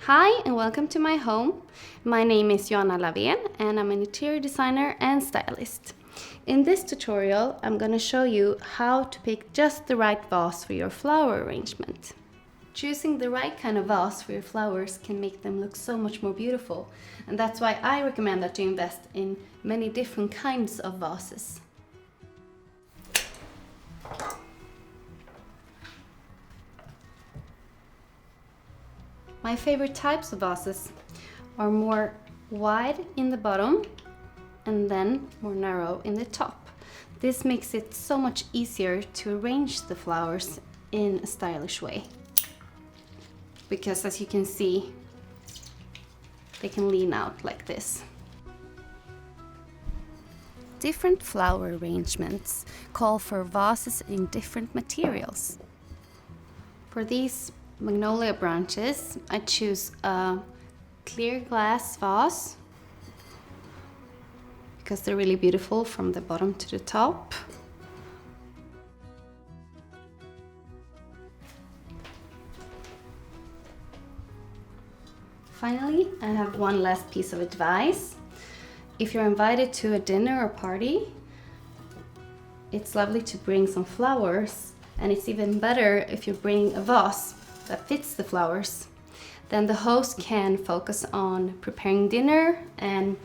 Hi and welcome to my home. My name is Joanna Lavén and I'm an interior designer and stylist. In this tutorial, I'm going to show you how to pick just the right vase for your flower arrangement. Choosing the right kind of vase for your flowers can make them look so much more beautiful, and that's why I recommend that you invest in many different kinds of vases. My favorite types of vases are more wide in the bottom and then more narrow in the top. This makes it so much easier to arrange the flowers in a stylish way. Because as you can see, they can lean out like this. Different flower arrangements call for vases in different materials. For these magnolia branches, I choose a clear glass vase because they're really beautiful from the bottom to the top. Finally, I have one last piece of advice. If you're invited to a dinner or party, it's lovely to bring some flowers, and it's even better if you bring a vase that fits the flowers. Then the host can focus on preparing dinner and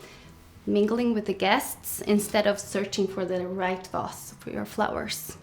mingling with the guests instead of searching for the right vase for your flowers.